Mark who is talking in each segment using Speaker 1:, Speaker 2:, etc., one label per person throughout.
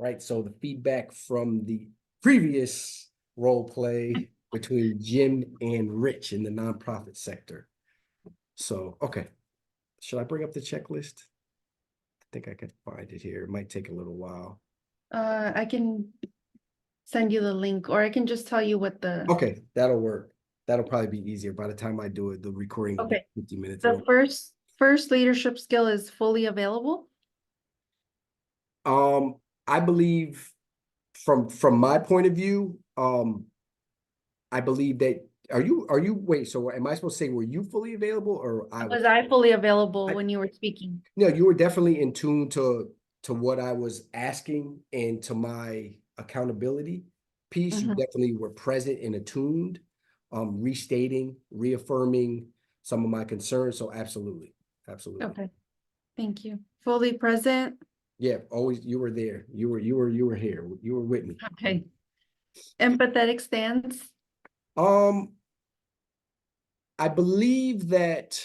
Speaker 1: right? So the feedback from the previous role play between Jim and Rich in the nonprofit sector. So, okay. Should I bring up the checklist? I think I can find it here. It might take a little while.
Speaker 2: I can send you the link, or I can just tell you what the.
Speaker 1: Okay, that'll work. That'll probably be easier. By the time I do it, the recording will
Speaker 2: Okay.
Speaker 1: be 50 minutes
Speaker 2: The
Speaker 1: long.
Speaker 2: first leadership skill is fully available.
Speaker 1: I believe from my point of view, I believe that wait, so am I supposed to say were you fully available or
Speaker 2: Was I fully available when you were speaking?
Speaker 1: No, you were definitely in tune to what I was asking and to my accountability piece. You definitely were present and attuned, restating, reaffirming some of my concerns. So absolutely. Absolutely.
Speaker 2: Okay. Thank you. Fully present.
Speaker 1: Yeah, always you were there. You were here. You were with me.
Speaker 2: Okay. Empathetic stance.
Speaker 1: I believe that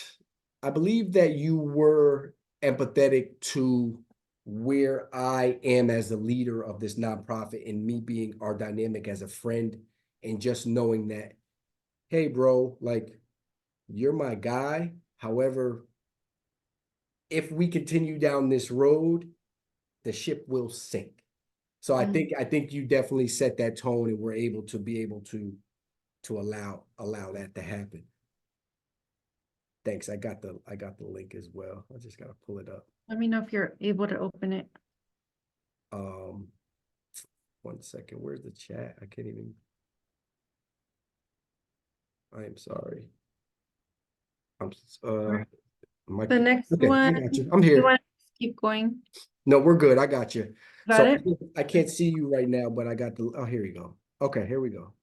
Speaker 1: you were empathetic to where I am as the leader of this nonprofit and me being our dynamic as a friend and just knowing that, hey, bro, like you're my guy. However, if we continue down this road, the ship will sink. So I think you definitely set that tone and we're able to allow that to happen. Thanks. I got the link as well. I just gotta pull it up.
Speaker 2: Let me know if you're able to open it.
Speaker 1: 1 second. Where's the chat? I can't even. I am sorry.
Speaker 2: The next
Speaker 1: okay,
Speaker 2: one.
Speaker 1: I got you. I'm here.
Speaker 2: You want to keep going?
Speaker 1: No, we're good. I got you.
Speaker 2: Got it?
Speaker 1: I can't see you right now, but I got oh, here we go. Okay, here we go.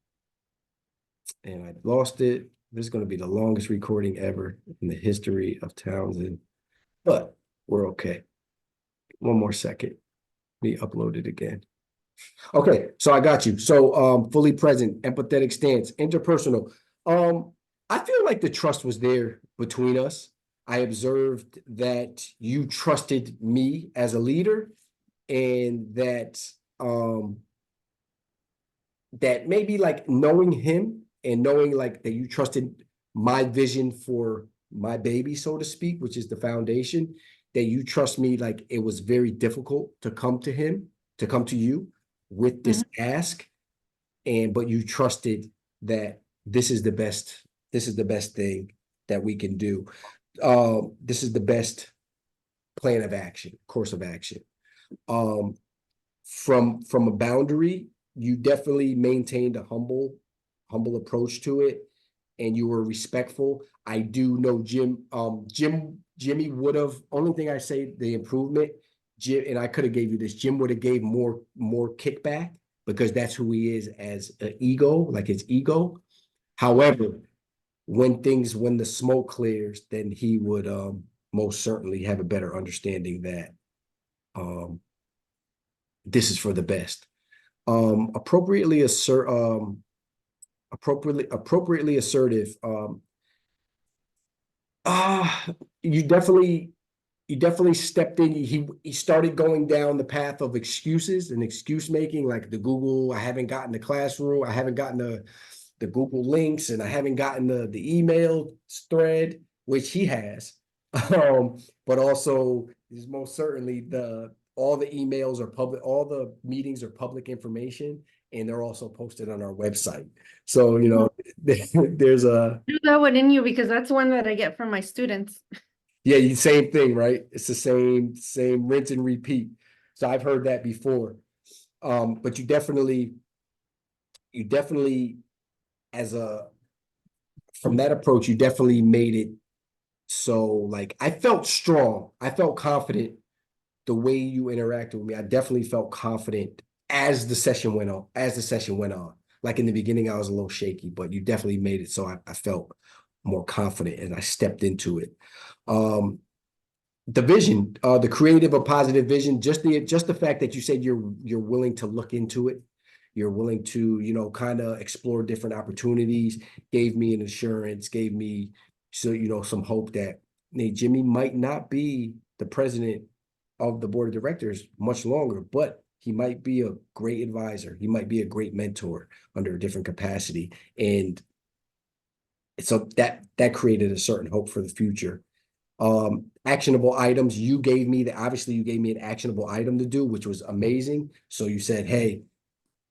Speaker 1: And I lost it. This is going to be the longest recording ever in the history of Townsend, but we're okay. 1 more second. Let me upload it again. Okay, so I got you. So fully present, empathetic stance, interpersonal. I feel like the trust was there between us. I observed that you trusted me as a leader and that that maybe like knowing him and knowing like that you trusted my vision for my baby, so to speak, which is the foundation, that you trust me, like it was very difficult to come to you with this ask. But you trusted that this is the best thing that we can do. This is the best plan of action, course of action. From a boundary, you definitely maintained a humble approach to it, and you were respectful. I do know Jimmy would have, only thing I say, the improvement, Jim, and I could have gave you this, Jim would have gave more kickback because that's who he is as an ego, like his ego. However, when the smoke clears, then he would most certainly have a better understanding that this is for the best. Appropriately assertive. You definitely stepped in. He started going down the path of excuses and excuse making, like the Google. I haven't gotten the classroom. I haven't gotten the Google links, and I haven't gotten the email thread, which he has. But also is most certainly all the emails are public, all the meetings are public information, and they're also posted on our website. So, there's
Speaker 2: Do that one in you because that's one that I get from my students.
Speaker 1: yeah, same thing, right? It's the same rinse and repeat. So I've heard that before. But you definitely from that approach, you definitely made it so like I felt strong. I felt confident the way you interacted with me. I definitely felt confident as the session went on. Like in the beginning, I was a little shaky, but you definitely made it so I felt more confident and I stepped into it. The vision, the creative or positive vision, just the fact that you said you're willing to look into it, you're willing to, kind of explore different opportunities, gave me an assurance, gave me some hope that Jimmy might not be the president of the board of directors much longer, but he might be a great advisor. He might be a great mentor under a different capacity. And so that created a certain hope for the future. Actionable items, you gave me obviously you gave me an actionable item to do, which was amazing. So you said, hey,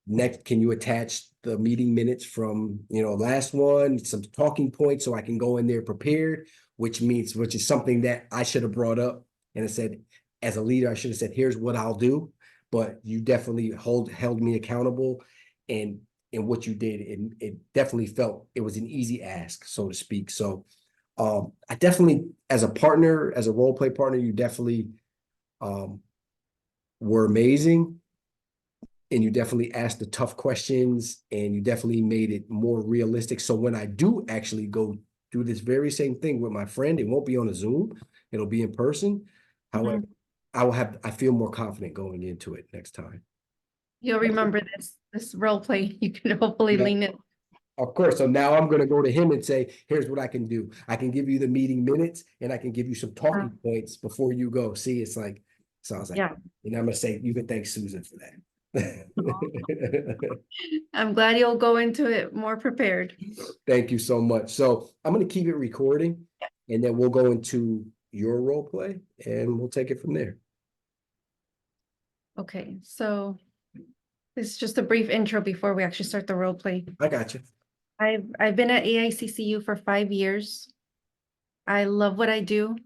Speaker 1: next, can you attach the meeting minutes from, last one, some talking points so I can go in there prepared, which is something that I should have brought up. And I said, as a leader, I should have said, here's what I'll do. But you definitely held me accountable, and what you did, it definitely felt it was an easy ask, so to speak. So I definitely, as a partner, as a role play partner, you definitely were amazing. And you definitely asked the tough questions, and you definitely made it more realistic. So when I do actually go do this very same thing with my friend, it won't be on a Zoom, it'll be in person. However, I feel more confident going into it next time.
Speaker 2: You'll remember this role play. You can hopefully
Speaker 1: Yeah.
Speaker 2: lean it.
Speaker 1: Of course. So now I'm going to go to him and say, here's what I can do. I can give you the meeting minutes, and I can give you some talking points before you go. See, it's like, so I was like,
Speaker 2: Yeah.
Speaker 1: and I'm going to say, you can thank Susan for that.
Speaker 2: I'm glad you'll go into it more prepared.
Speaker 1: Thank you so much. So I'm going to keep it recording, and then we'll go into your role play, and we'll take it from there.
Speaker 2: Okay, so this is just a brief intro before we actually start the role play.
Speaker 1: I got you.
Speaker 2: I've been at AICCU for 5 years. I love what I do.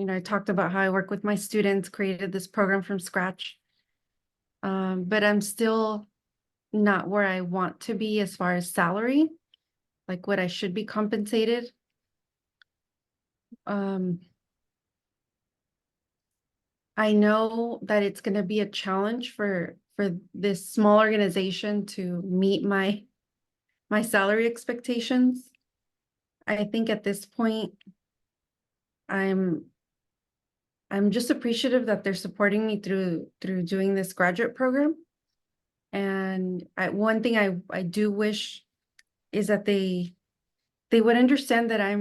Speaker 2: I talked about how I work with my students, created this program from scratch. But I'm still not where I want to be as far as salary, like what I should be compensated. I know that it's going to be a challenge for this small organization to meet my salary expectations. I think at this point, I'm just appreciative that they're supporting me through doing this graduate program. And one thing I do wish is that they would understand that I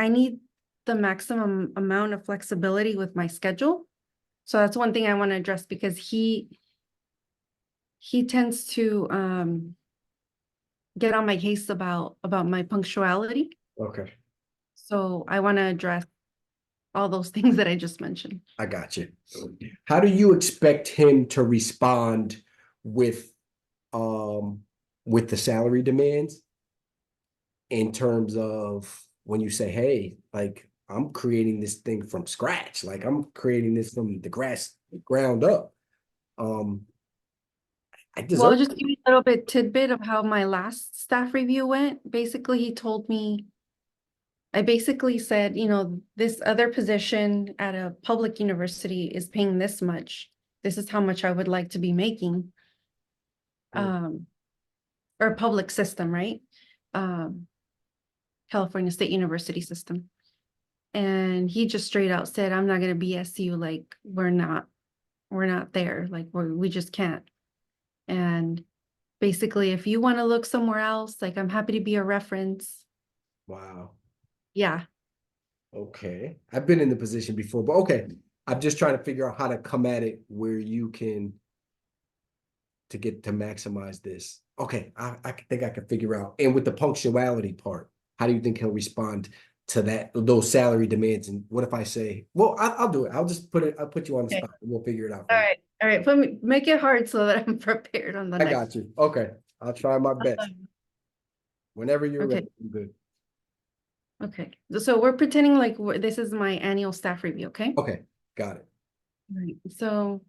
Speaker 2: need the maximum amount of flexibility with my schedule. So that's one thing I want to address, because he tends to get on my case about my punctuality.
Speaker 1: Okay.
Speaker 2: So I want to address all those things that I just mentioned.
Speaker 1: I got you. How do you expect him to respond with the salary demands, in terms of when you say, hey, like, I'm creating this thing from scratch, like I'm creating this from the ground up. I
Speaker 2: Well,
Speaker 1: deserve
Speaker 2: I'll just give you a little bit tidbit of how my last staff review went. Basically, he told me, I basically said, this other position at a public university is paying this much. This is how much I would like to be making. Or public system, right? California State University system. And he just straight out said, I'm not going to BS you. Like, we're not there. Like, we just can't. And basically, if you want to look somewhere else, like, I'm happy to be a reference.
Speaker 1: Wow.
Speaker 2: Yeah.
Speaker 1: Okay. I've been in the position before, but okay. I'm just trying to figure out how to come at it where you can to maximize this. Okay. I think I can figure out. And with the punctuality part, how do you think he'll respond to those salary demands? And what if I say, well, I'll do it. I'll put you on the
Speaker 2: Okay.
Speaker 1: spot, and we'll figure it out.
Speaker 2: All right. All right. Make it hard so that I'm prepared on the
Speaker 1: I
Speaker 2: next.
Speaker 1: got you. Okay. I'll try my best. Whenever you're ready, I'm good.
Speaker 2: Okay. So we're pretending like this is my annual staff review, okay?
Speaker 1: Okay. Got it.
Speaker 2: All right. So,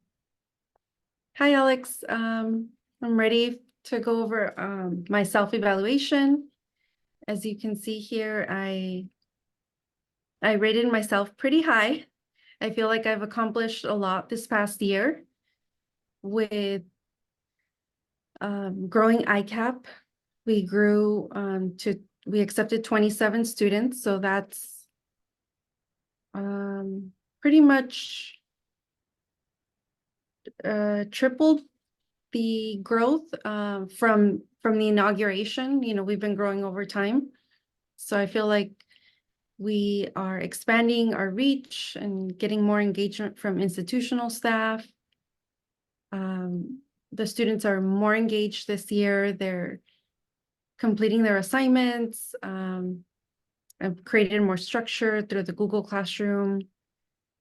Speaker 2: hi, Alex. I'm ready to go over my self-evaluation. As you can see here, I rated myself pretty high. I feel like I've accomplished a lot this past year with growing ICAP. We accepted 27 students, so that's pretty much tripled the growth from the inauguration. We've been growing over time. So I feel like we are expanding our reach and getting more engagement from institutional staff. The students are more engaged this year. They're completing their assignments. I've created more structure through the Google Classroom.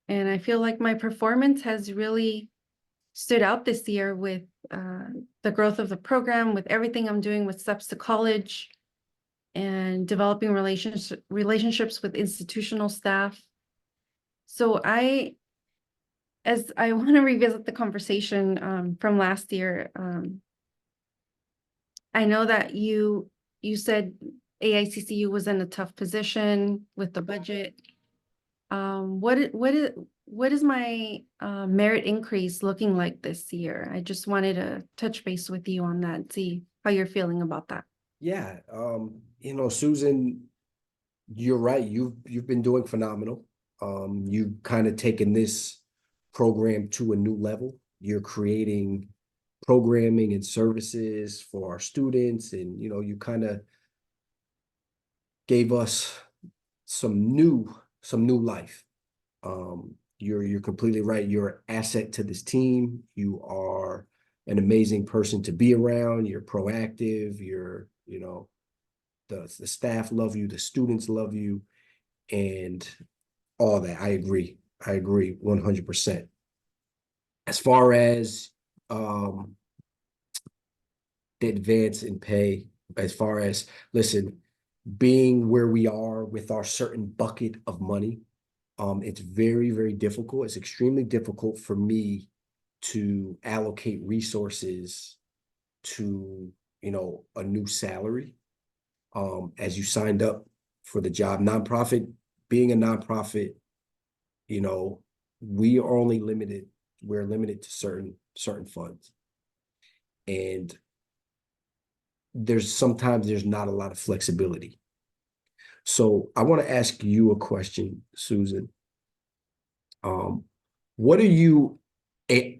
Speaker 2: And I feel like my performance has really stood out this year with the growth of the program, with everything I'm doing with Steps to College, and developing relationships with institutional staff. So as I want to revisit the conversation from last year, I know that you said AICCU was in a tough position with the budget. What is my merit increase looking like this year? I just wanted to touch base with you on that, see how you're feeling about that.
Speaker 1: Yeah, Susan, you're right. You've been doing phenomenal. You've kind of taken this program to a new level. You're creating programming and services for our students, and you kind of gave us some new life. You're completely right. You're an asset to this team. You are an amazing person to be around. You're proactive. The staff love you, the students love you, and all that. I agree 100%. As far as the advance in pay, as far as, listen, being where we are with our certain bucket of money, it's very, very difficult. It's extremely difficult for me to allocate resources to, a new salary. As you signed up for the job, being a nonprofit, we're limited to certain funds. And sometimes there's not a lot of flexibility. So I want to ask you a question, Susan. What are you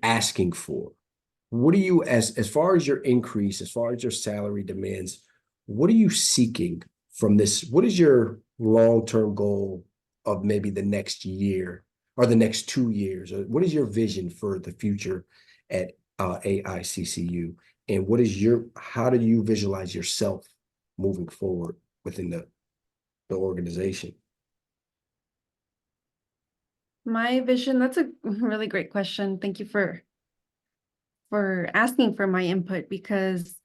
Speaker 1: asking for? What are you, as far as your increase, as far as your salary demands, what are you seeking from this? What is your long-term goal of maybe the next year or the next 2 years? Or what is your vision for the future at AICCU? And how do you visualize yourself moving forward within the organization?
Speaker 2: My vision, that's a really great question. Thank you for asking for my input, because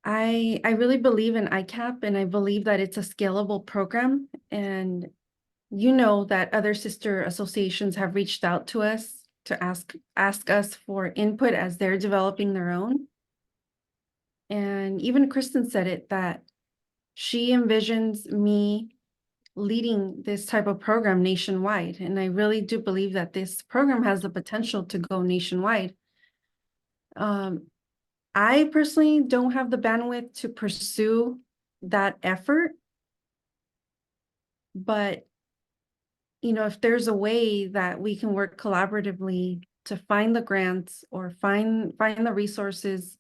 Speaker 2: I really believe in ICAP, and I believe that it's a scalable program. And that other sister associations have reached out to us to ask us for input as they're developing their own. And even Kristen said it, that she envisions me leading this type of program nationwide. And I really do believe that this program has the potential to go nationwide. I personally don't have the bandwidth to pursue that effort, but if there's a way that we can work collaboratively to find the grants or find the resources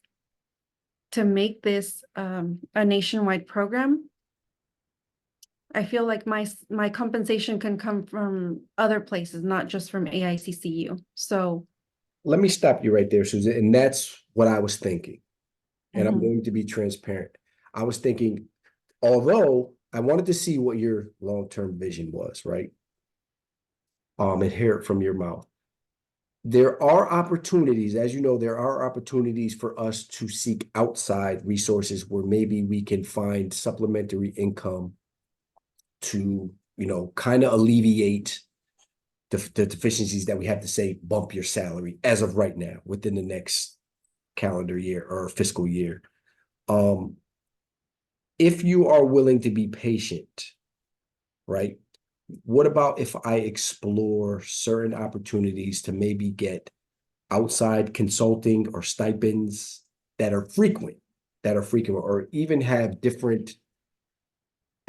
Speaker 2: to make this a nationwide program, I feel like my compensation can come from other places, not just from AICCU. So
Speaker 1: let me stop you right there, Susan. And that's what I was thinking. And I'm
Speaker 2: Mhm.
Speaker 1: going to be transparent. I was thinking, although I wanted to see what your long-term vision was, right? And hear it from your mouth. There are opportunities, as you know, there are opportunities for us to seek outside resources where maybe we can find supplementary income to, kind of alleviate the deficiencies that we have to say bump your salary as of right now within the next calendar year or fiscal year. If you are willing to be patient, right? What about if I explore certain opportunities to maybe get outside consulting or stipends that are frequent, or even have different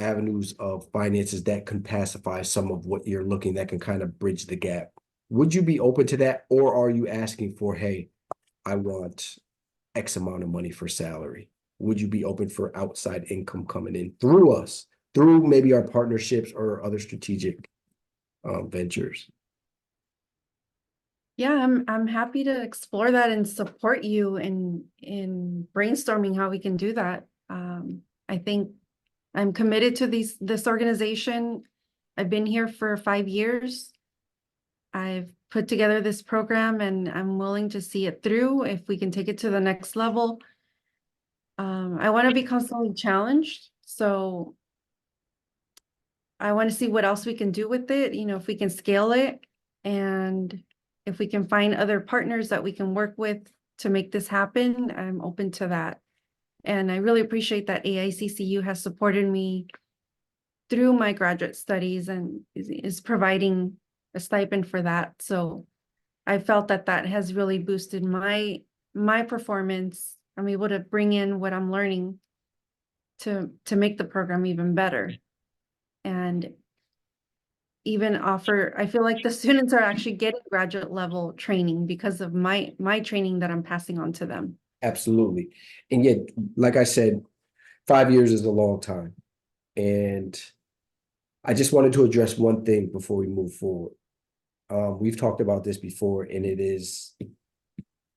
Speaker 1: avenues of finances that can pacify some of what you're looking, that can kind of bridge the gap? Would you be open to that? Or are you asking for, hey, I want X amount of money for salary? Would you be open for outside income coming in through us, through maybe our partnerships or other strategic ventures?
Speaker 2: Yeah, I'm happy to explore that and support you in brainstorming how we can do that. I think I'm committed to this organization. I've been here for 5 years. I've put together this program and I'm willing to see it through if we can take it to the next level. I want to be constantly challenged, so I want to see what else we can do with it, if we can scale it and if we can find other partners that we can work with to make this happen. I'm open to that. And I really appreciate that AICCU has supported me through my graduate studies and is providing a stipend for that. So I felt that that has really boosted my performance. I'm able to bring in what I'm learning to make the program even better. And even offer, I feel like the students are actually getting graduate level training because of my training that I'm passing on to them.
Speaker 1: Absolutely. And yet, like I said, 5 years is a long time. And I just wanted to address one thing before we move forward. We've talked about this before, and it is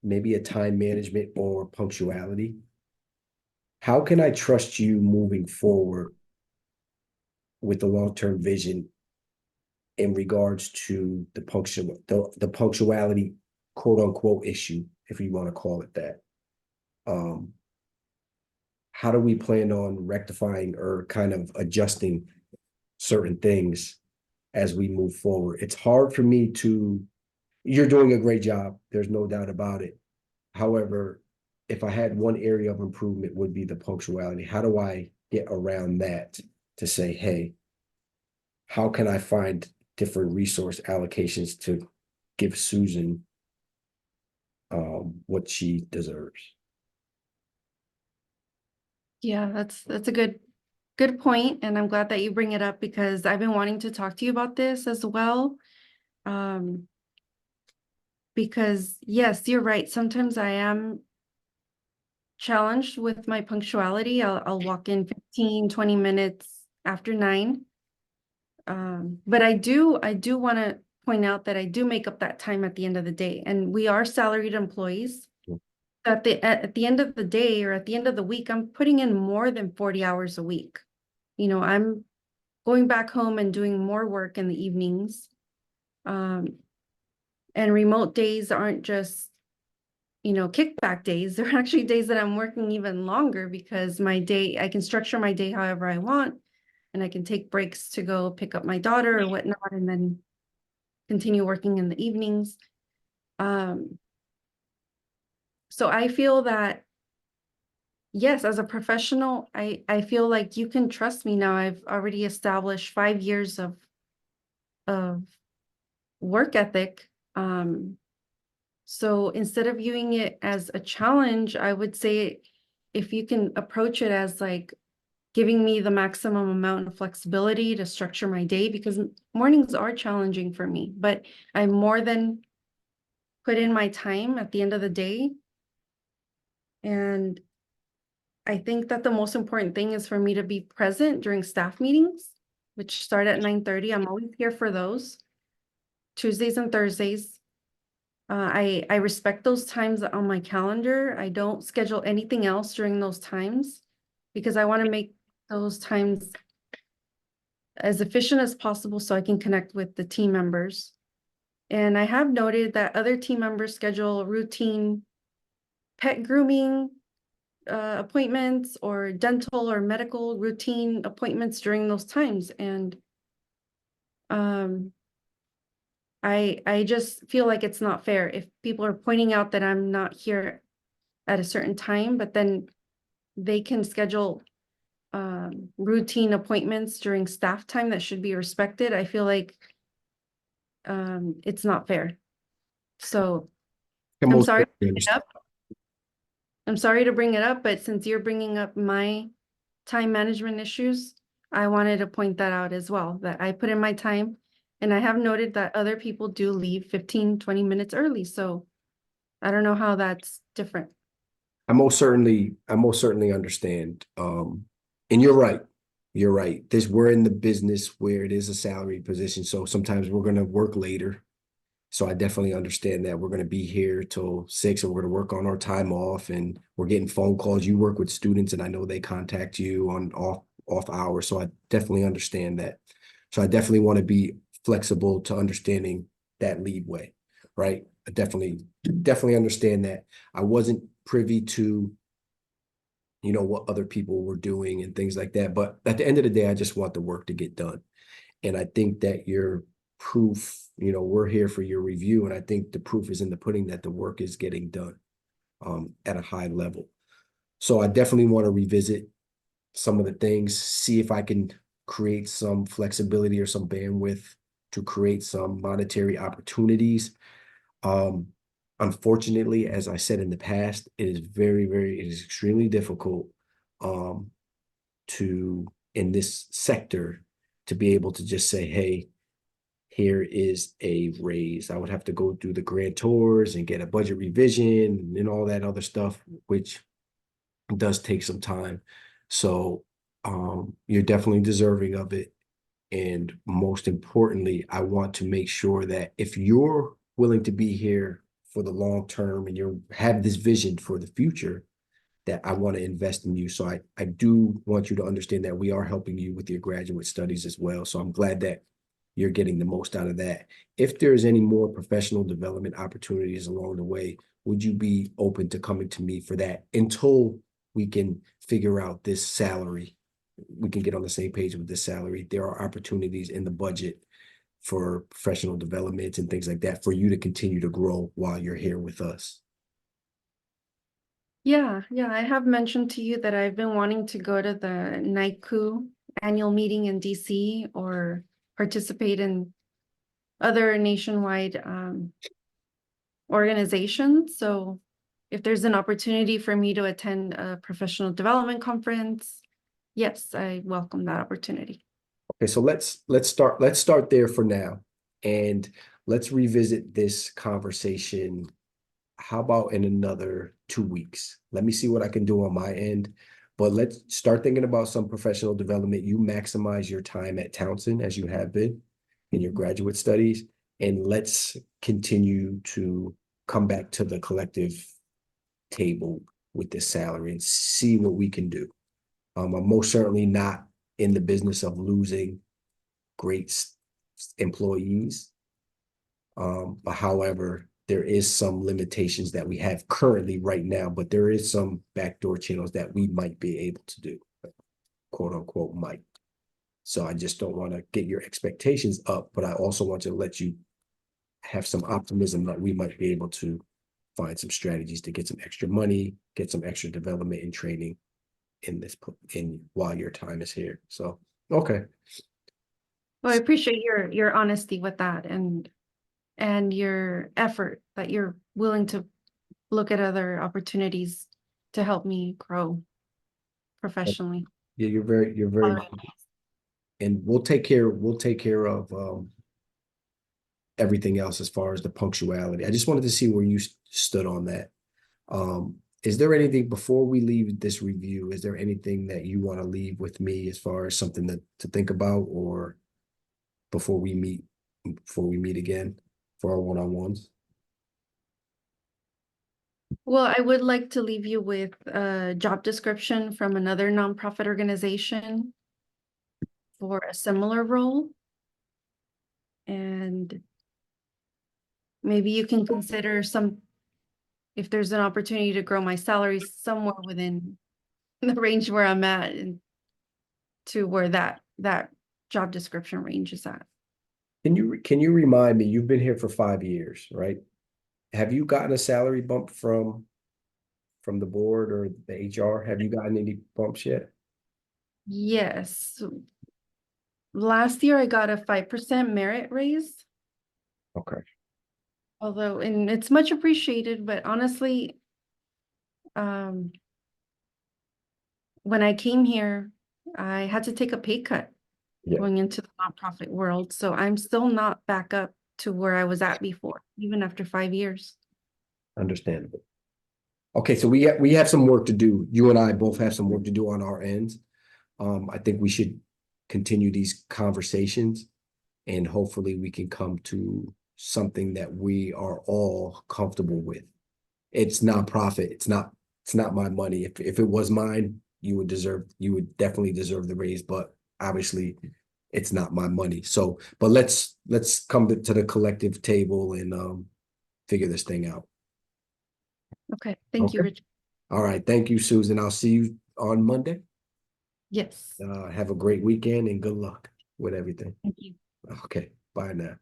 Speaker 1: maybe a time management or punctuality. How can I trust you moving forward with the long-term vision in regards to the punctuality, quote unquote, issue, if you want to call it that? How do we plan on rectifying or kind of adjusting certain things as we move forward? It's hard for me to, you're doing a great job. There's no doubt about it. However, if I had one area of improvement would be the punctuality. How do I get around that to say, hey, how can I find different resource allocations to give Susan what she deserves?
Speaker 2: Yeah, that's a good point, and I'm glad that you bring it up because I've been wanting to talk to you about this as well. Um, because yes, you're right. Sometimes I am challenged with my punctuality. I'll walk in 15, 20 minutes after 9. But I do want to point out that I do make up that time at the end of the day, and we are salaried employees. At the end of the day or at the end of the week, I'm putting in more than 40 hours a week. I'm going back home and doing more work in the evenings. And remote days aren't just, kickback days. They're actually days that I'm working even longer because I can structure my day however I want, and I can take breaks to go pick up my daughter or whatnot, and then continue working in the evenings. So I feel that, yes, as a professional, I feel like you can trust me now. I've already established 5 years of work ethic. So instead of viewing it as a challenge, I would say if you can approach it as like giving me the maximum amount of flexibility to structure my day, because mornings are challenging for me, but I more than put in my time at the end of the day. And I think that the most important thing is for me to be present during staff meetings, which start at 9:30. I'm always here for those, Tuesdays and Thursdays. I respect those times on my calendar. I don't schedule anything else during those times because I want to make those times as efficient as possible so I can connect with the team members. And I have noted that other team members schedule routine pet grooming appointments or dental or medical routine appointments during those times. And I just feel like it's not fair if people are pointing out that I'm not here at a certain time, but then they can schedule routine appointments during staff time that should be respected. I feel like it's not fair. So
Speaker 1: Can
Speaker 2: I'm
Speaker 1: most
Speaker 2: sorry to
Speaker 1: certainly
Speaker 2: bring it
Speaker 1: understand.
Speaker 2: up. I'm sorry to bring it up, but since you're bringing up my time management issues, I wanted to point that out as well, that I put in my time and I have noted that other people do leave 15, 20 minutes early. So I don't know how that's different.
Speaker 1: I most certainly understand. And you're right. You're right. We're in the business where it is a salary position. So sometimes we're gonna work later. So I definitely understand that we're going to be here till 6 and we're going to work on our time off, and we're getting phone calls. You work with students and I know they contact you on off hours. So I definitely understand that. So I definitely want to be flexible to understanding that leadway, right? I definitely understand that. I wasn't privy to, what other people were doing and things like that. But at the end of the day, I just want the work to get done. And I think that your proof, we're here for your review. And I think the proof is in the pudding that the work is getting done at a high level. So I definitely want to revisit some of the things, see if I can create some flexibility or some bandwidth to create some monetary opportunities. Um, Unfortunately, as I said in the past, it is extremely difficult to, in this sector, to be able to just say, hey, here is a raise. I would have to go through the grantors and get a budget revision and all that other stuff, which does take some time. So you're definitely deserving of it. And most importantly, I want to make sure that if you're willing to be here for the long term and you have this vision for the future, that I want to invest in you. So I do want you to understand that we are helping you with your graduate studies as well. So I'm glad that you're getting the most out of that. If there's any more professional development opportunities along the way, would you be open to coming to me for that until we can figure out this salary? We can get on the same page with this salary. There are opportunities in the budget for professional development and things like that for you to continue to grow while you're here with us.
Speaker 2: Yeah, I have mentioned to you that I've been wanting to go to the NICU annual meeting in DC or participate in other nationwide organizations. So if there's an opportunity for me to attend a professional development conference, yes, I welcome that opportunity.
Speaker 1: Okay, so let's start there for now, and let's revisit this conversation. How about in another 2 weeks? Let me see what I can do on my end, but let's start thinking about some professional development. You maximize your time at Townsend as you have been in your graduate studies, and let's continue to come back to the collective table with this salary and see what we can do. I'm most certainly not in the business of losing great employees. But however, there is some limitations that we have currently right now, but there is some backdoor channels that we might be able to do, quote unquote, might. So I just don't want to get your expectations up, but I also want to let you have some optimism that we might be able to find some strategies to get some extra money, get some extra development and training in while your time is here. So, okay.
Speaker 2: Well, I appreciate your honesty with that and your effort that you're willing to look at other opportunities to help me grow professionally.
Speaker 1: Yeah, you're very, and we'll take care of everything else as far as the punctuality. I just wanted to see where you stood on that. Is there anything before we leave this review? Is there anything that you want to leave with me as far as something to think about, or before we meet again for our one-on-ones?
Speaker 2: Well, I would like to leave you with a job description from another nonprofit organization for a similar role. And maybe you can consider if there's an opportunity to grow my salary somewhere within the range where I'm at and to where that job description range is at.
Speaker 1: Can you remind me, you've been here for 5 years, right? Have you gotten a salary bump from the board or the HR? Have you gotten any bumps yet?
Speaker 2: Yes. Last year I got a 5% merit raise,
Speaker 1: Okay.
Speaker 2: and it's much appreciated, but honestly, when I came here, I had to take a pay cut
Speaker 1: Yeah.
Speaker 2: going into the nonprofit world. So I'm still not back up to where I was at before, even after 5 years.
Speaker 1: Understandable. Okay, so we have some work to do. You and I both have some work to do on our ends. I think we should continue these conversations, and hopefully we can come to something that we are all comfortable with. It's nonprofit. It's not my money. If it was mine, you would definitely deserve the raise, but obviously it's not my money. So, but let's come to the collective table and figure this thing out.
Speaker 2: Okay, thank you,
Speaker 1: Okay.
Speaker 2: Rich.
Speaker 1: All right. Thank you, Susan. I'll see you on Monday.
Speaker 2: Yes,
Speaker 1: Have a great weekend and good luck with everything.
Speaker 2: thank you.
Speaker 1: Okay. Bye now.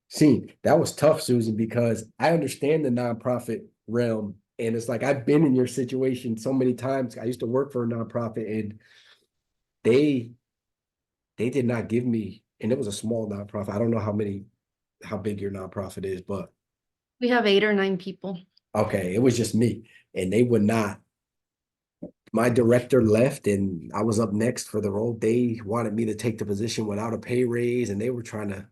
Speaker 1: See, that was tough, Susan, because I understand the nonprofit realm. And it's like I've been in your situation so many times. I used to work for a nonprofit and they did not give me, and it was a small nonprofit. I don't know how big your nonprofit is, but
Speaker 2: We have 8 or 9 people.
Speaker 1: okay, it was just me. And they would not, my director left and I was up next for the role. They wanted me to take the position without a pay raise, and they were trying to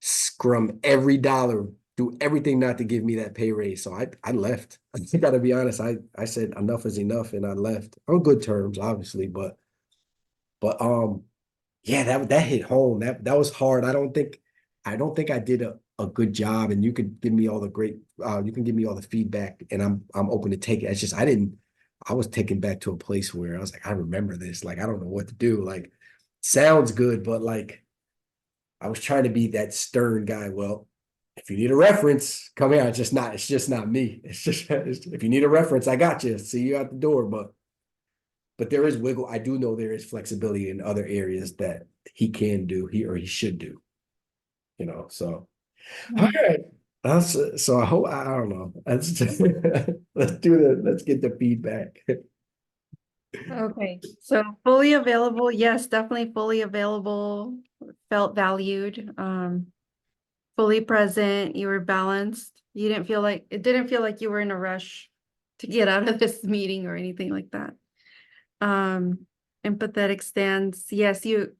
Speaker 1: scrum every dollar, do everything not to give me that pay raise. So I left. I gotta be honest. I said enough is enough and I left on good terms, obviously, but yeah, that hit home. That was hard. I don't think I did a good job, and you could give me all the great you can give me all the feedback and I'm open to take it. It's just I was taken back to a place where I was like, I remember this. Like, I don't know what to do. Like, sounds good, but like I was trying to be that stern guy. Well, if you need a reference, come here. It's just not me. If you need a reference, I got you. See you at the door. But there is wiggle. I do know there is flexibility in other areas that he can do, he should do, so all right. So I hope, I don't know. Let's get the feedback.
Speaker 2: Okay, so fully available, yes, definitely fully available, felt valued, fully present, you were balanced. You didn't feel like, it didn't feel like you were in a rush to get out of this meeting or anything like that. Empathetic stance, yes, you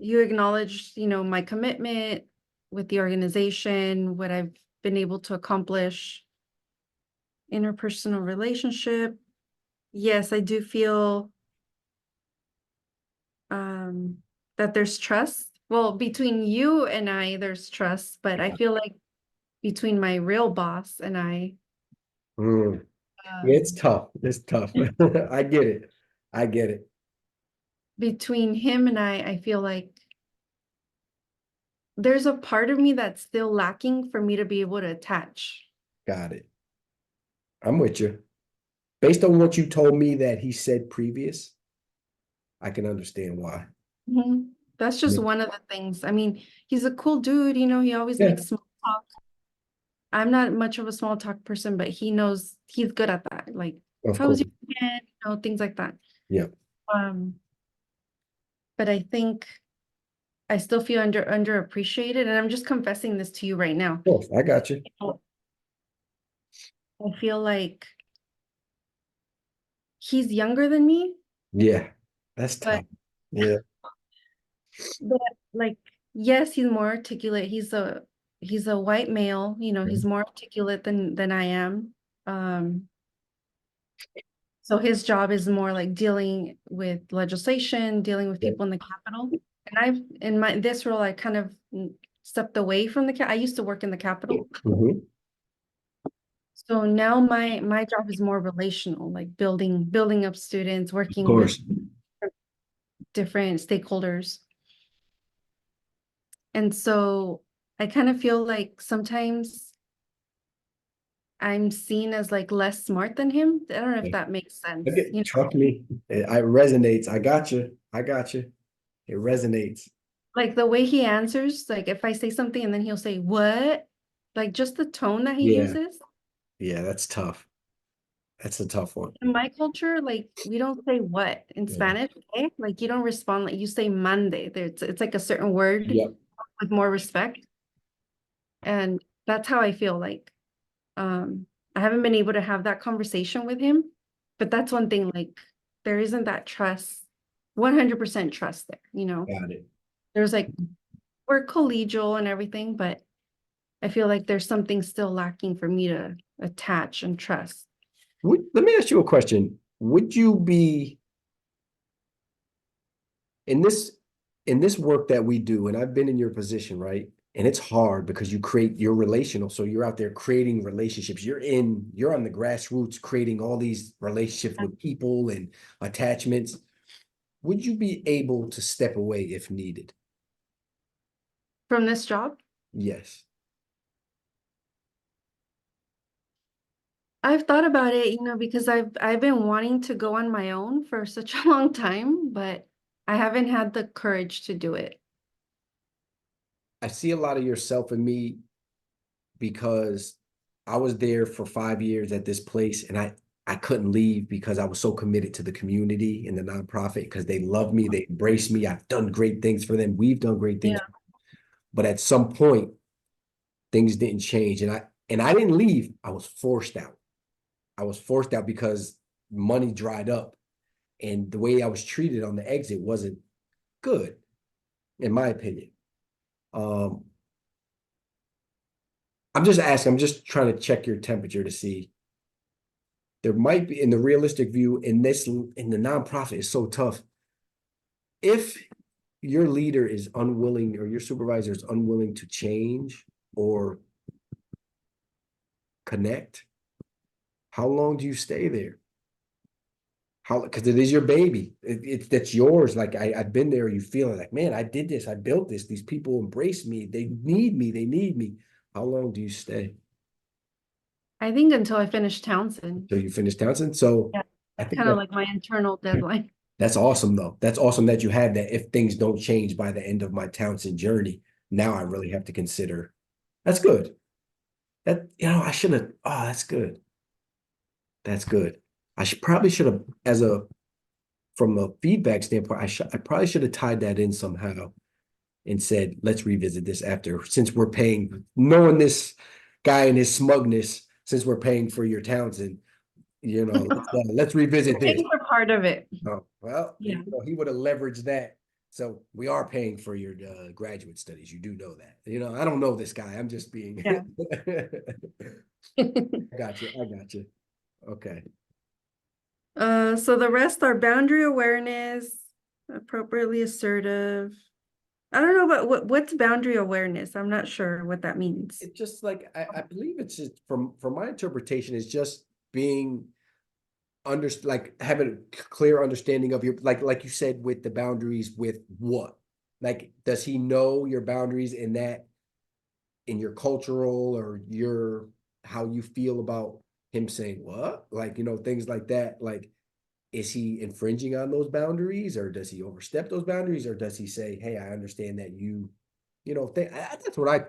Speaker 2: acknowledged, my commitment with the organization, what I've been able to accomplish. Interpersonal relationship, yes, I do feel that there's trust. Well, between you and I, there's trust, but I feel like between my real boss and I,
Speaker 1: Mm. Yeah, it's
Speaker 2: um,
Speaker 1: tough. It's tough. I get it. I get it.
Speaker 2: between him and I feel like there's a part of me that's still lacking for me to be able to attach.
Speaker 1: Got it. I'm with you. Based on what you told me that he said previous, I can understand why.
Speaker 2: Mhm. That's just
Speaker 1: Yeah,
Speaker 2: one of the things. I mean, he's a cool dude, he always
Speaker 1: yeah,
Speaker 2: makes small talk. I'm not much of a small talk person, but he knows he's good at that. Like,
Speaker 1: of
Speaker 2: how was
Speaker 1: course.
Speaker 2: your weekend? Things like that.
Speaker 1: Yeah,
Speaker 2: Um, but I think I still feel underappreciated, and I'm just confessing this to you right now.
Speaker 1: of course. I got you.
Speaker 2: I feel like he's younger than me,
Speaker 1: Yeah, that's
Speaker 2: but
Speaker 1: tough. Yeah.
Speaker 2: but like yes, he's more articulate. He's a white male, he's more articulate than I am. Um, so his job is more like dealing with legislation, dealing with
Speaker 1: Yeah.
Speaker 2: people in the Capitol. And I've in my this role, I kind of stepped away from I used to work in the Capitol.
Speaker 1: Mhm.
Speaker 2: So now my job is more relational, like building up students,
Speaker 1: Of
Speaker 2: working with
Speaker 1: course.
Speaker 2: different stakeholders. And so I kind of feel like sometimes I'm seen as like less smart than him. I don't know if
Speaker 1: Yeah.
Speaker 2: that makes sense.
Speaker 1: Okay, trust me. It resonates. I got you. I got you. It resonates.
Speaker 2: Like the way he answers, like if I say something and then he'll say, "What?" Like just the tone that he
Speaker 1: Yeah.
Speaker 2: uses.
Speaker 1: Yeah, that's tough. That's a tough one.
Speaker 2: In my culture, like we don't say what in
Speaker 1: Yeah.
Speaker 2: Spanish, okay? Like you don't respond, like you say Monday. It's like a certain word
Speaker 1: Yep.
Speaker 2: with more respect. And that's how I feel like. Um, I haven't been able to have that conversation with him, but that's one thing, like there isn't that trust, 100% trust there.
Speaker 1: Got it.
Speaker 2: There's like we're collegial and everything, but I feel like there's something still lacking for me to attach and trust.
Speaker 1: Let me ask you a question. Would you be in this in this work that we do, and I've been in your position, right? And it's hard because you're relational. So you're out there creating relationships. You're on the grassroots creating all these relationships with people and attachments. Would you be able to step away if needed?
Speaker 2: From this job,
Speaker 1: Yes.
Speaker 2: I've thought about it, because I've been wanting to go on my own for such a long time, but I haven't had the courage to do it.
Speaker 1: I see a lot of yourself in me because I was there for 5 years at this place and I couldn't leave because I was so committed to the community and the nonprofit because they love me, they embrace me. I've done great things for them. We've done great things.
Speaker 2: Yeah.
Speaker 1: But at some point, things didn't change. And I didn't leave. I was forced out. I was forced out because money dried up. And the way I was treated on the exit wasn't good, in my opinion. I'm just asking, I'm just trying to check your temperature to see. There might be in the realistic view in the nonprofit is so tough. If your leader is unwilling or your supervisor is unwilling to change or connect, how long do you stay there? How, because it is your baby. It's that's yours. Like I've been there, you feeling like, man, I did this, I built this. These people embrace me, they need me, they need me. How long do you stay?
Speaker 2: I think until I finish Townsend.
Speaker 1: So you finish Townsend. So
Speaker 2: Yeah,
Speaker 1: I
Speaker 2: that's
Speaker 1: think
Speaker 2: kind of like my internal deadline.
Speaker 1: that's awesome though. That's awesome that you had that. If things don't change by the end of my Townsend journey, now I really have to consider. That's good. That, I should have. Oh, that's good. That's good. I should have, as a from a feedback standpoint, I probably should have tied that in somehow and said, let's revisit this after, since we're paying, knowing this guy and his smugness, since we're paying for your Townsend, let's revisit this.
Speaker 2: Paying for part of it.
Speaker 1: Oh, well,
Speaker 2: Yeah.
Speaker 1: he would have leveraged that. So we are paying for your graduate studies. You do know that. I don't know this guy. I'm just being.
Speaker 2: Yeah.
Speaker 1: I got you. I got you. Okay.
Speaker 2: So the rest are boundary awareness, appropriately assertive. I don't know, but what's boundary awareness? I'm not sure what that means.
Speaker 1: It's just like I believe it's just from my interpretation, is just being like having a clear understanding of your like you said with the boundaries with what? Like, does he know your boundaries in that in your cultural or your how you feel about him saying what? Like, things like that. Like, is he infringing on those boundaries or does he overstep those boundaries or does he say, hey, I understand that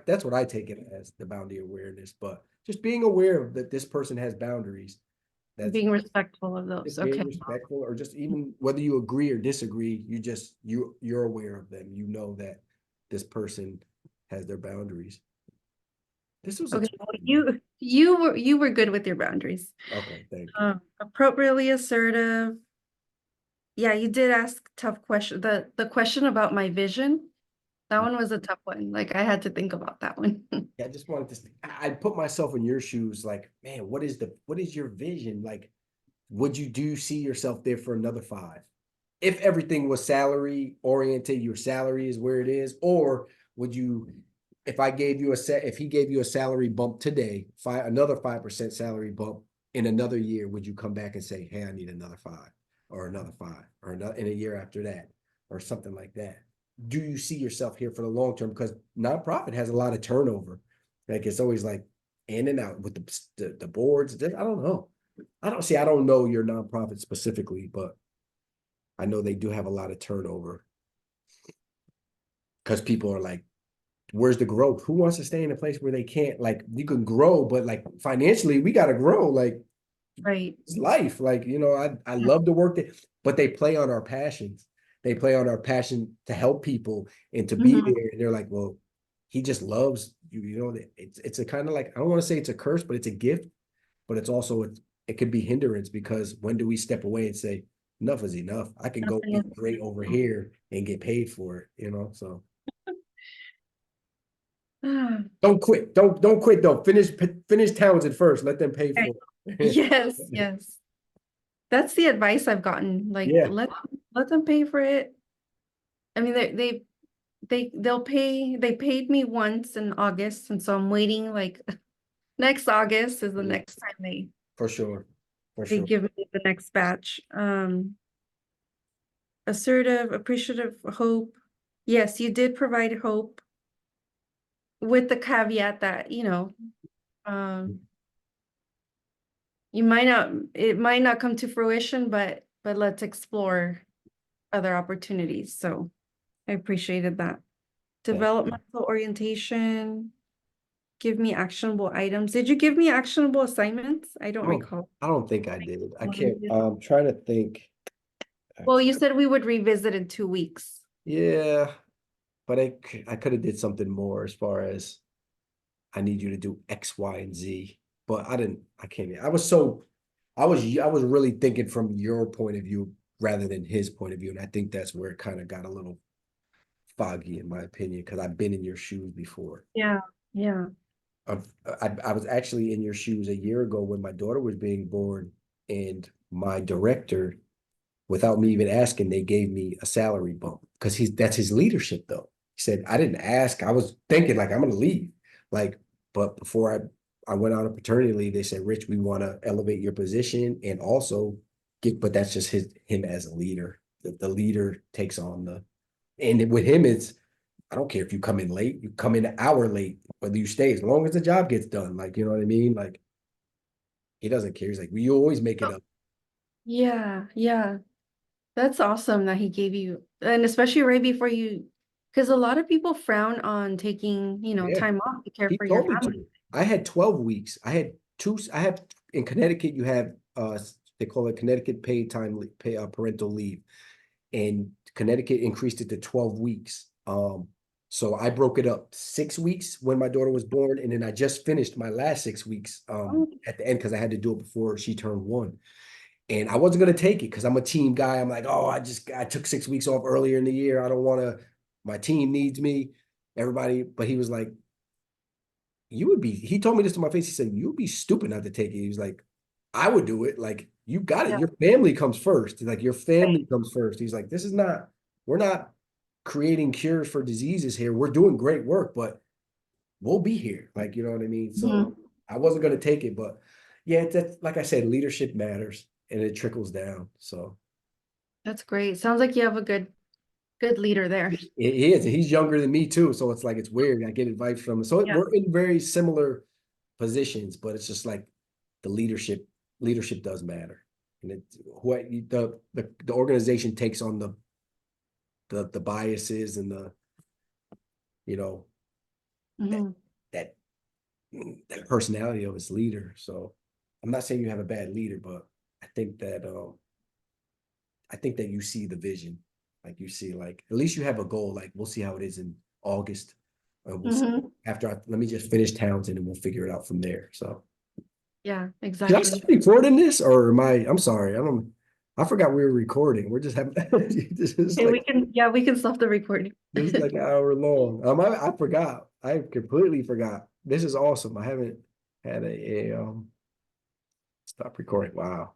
Speaker 1: that's what I take it as, the boundary awareness, but just being aware of that this person has boundaries. That's
Speaker 2: Being respectful of those.
Speaker 1: just
Speaker 2: Okay.
Speaker 1: being respectful, or just even whether you agree or disagree, you're aware of them. You know that this person has their boundaries. This was
Speaker 2: Okay. Well, you were good with your boundaries.
Speaker 1: okay. Thank you.
Speaker 2: Appropriately assertive. Yeah, you did ask tough question. The question about my vision, that one was a tough one. Like I had to think about that one.
Speaker 1: I just wanted to. I put myself in your shoes. Like, man, what is your vision? Like, would you see yourself there for another 5? If everything was salary oriented, your salary is where it is, or would you? If he gave you a salary bump today, another 5% salary bump in another year, would you come back and say, hey, I need another 5 or another 5 or another in a year after that or something like that? Do you see yourself here for the long term? Because nonprofit has a lot of turnover. Like, it's always like in and out with the boards. I don't know. I don't know your nonprofit specifically, but I know they do have a lot of turnover because people are like, where's the growth? Who wants to stay in a place where they can't, like, you can grow, but like financially, we got to grow. Like,
Speaker 2: Right.
Speaker 1: it's life. Like, I love to work there, but they play on our passions. They play on our passion to help people and to be there. And they're like, well, he just loves you. It's a kind of like, I don't want to say it's a curse, but it's a gift, but it's also, it could be hindrance because when do we step away and say, enough is enough. I can go be great over here and get paid for it, so. Don't quit. Don't quit though. Finish Townsend first. Let them pay for it.
Speaker 2: Yes, yes. That's the advice I've gotten. Like
Speaker 1: Yeah.
Speaker 2: let them pay for it. I mean, they paid me once in August, and so I'm waiting like next August is the
Speaker 1: Yeah.
Speaker 2: next time
Speaker 1: For sure. For
Speaker 2: they
Speaker 1: sure.
Speaker 2: give me the next batch. Assertive, appreciative, hope. Yes, you did provide hope with the caveat that, um, it might not come to fruition, but let's explore other opportunities. So I appreciated that.
Speaker 1: Yeah.
Speaker 2: Developmental orientation, give me actionable items. Did you give me actionable assignments? I don't recall.
Speaker 1: I don't think I did. I
Speaker 2: Oh, you
Speaker 1: can't,
Speaker 2: did?
Speaker 1: I'm trying to think.
Speaker 2: Well, you said we would revisit in 2 weeks.
Speaker 1: Yeah, but I could have did something more as far as I need you to do X, Y, and Z. But I can't, I was really thinking from your point of view rather than his point of view. And I think that's where it kind of got a little foggy in my opinion, because I've been in your shoes before.
Speaker 2: Yeah, yeah.
Speaker 1: I've, I was actually in your shoes a year ago when my daughter was being born, and my director, without me even asking, they gave me a salary bump because that's his leadership though. He said, I didn't ask. I was thinking like I'm gonna leave. Like, but before I went on a paternity leave, they said, Rich, we want to elevate your position and also but that's just him as a leader. The leader takes on and with him, it's I don't care if you come in late, you come in an hour late, whether you stay, as long as the job gets done. Like, you know what I mean? Like, he doesn't care. He's like, we always make it up.
Speaker 2: Yeah, yeah. That's awesome that he gave you, and especially right before you, because a lot of people frown on taking,
Speaker 1: Yeah.
Speaker 2: time off to care
Speaker 1: He
Speaker 2: for your
Speaker 1: told me
Speaker 2: family.
Speaker 1: to. I had 12 weeks. I have in Connecticut, you have they call it Connecticut paid pay parental leave. And Connecticut increased it to 12 weeks. So I broke it up 6 weeks when my daughter was born, and then I just finished my last 6 weeks
Speaker 2: Oh,
Speaker 1: at the end because I had to do it before she turned 1. And I wasn't gonna take it because I'm a team guy. I'm like, oh, I took 6 weeks off earlier in the year. I don't want to. My team needs me. Everybody, but he was like, he told me this to my face. He said, you'd be stupid not to take it. He was like, I would do it. Like, you got it.
Speaker 2: yeah,
Speaker 1: Your family comes first. He's like, your
Speaker 2: right.
Speaker 1: family comes first. He's like, we're not creating cures for diseases here. We're doing great work, but we'll be here. Like, you know what I mean? So
Speaker 2: Mhm.
Speaker 1: I wasn't going to take it, but yeah, that's like I said, leadership matters and it trickles down. So
Speaker 2: That's great. Sounds like you have a good leader there.
Speaker 1: he is. He's younger than me too. So it's like, it's weird. I get advice from him. So
Speaker 2: Yeah.
Speaker 1: we're in very similar positions, but it's just like the leadership does matter. And the organization takes on the biases and you know that
Speaker 2: Mhm.
Speaker 1: that that personality of its leader. So I'm not saying you have a bad leader, but I think that you see the vision. Like you see, like at least you have a goal. Like we'll see how it is in August. We'll see
Speaker 2: Mhm.
Speaker 1: after let me just finish Townsend and we'll figure it out from there. So
Speaker 2: Yeah,
Speaker 1: should I stop
Speaker 2: exactly.
Speaker 1: recording this or I'm sorry. I forgot we were recording. We're just having this is
Speaker 2: Okay,
Speaker 1: like
Speaker 2: we can stop the recording.
Speaker 1: this is like an hour long. I forgot. I completely forgot. This is awesome. I haven't had a stop recording. Wow.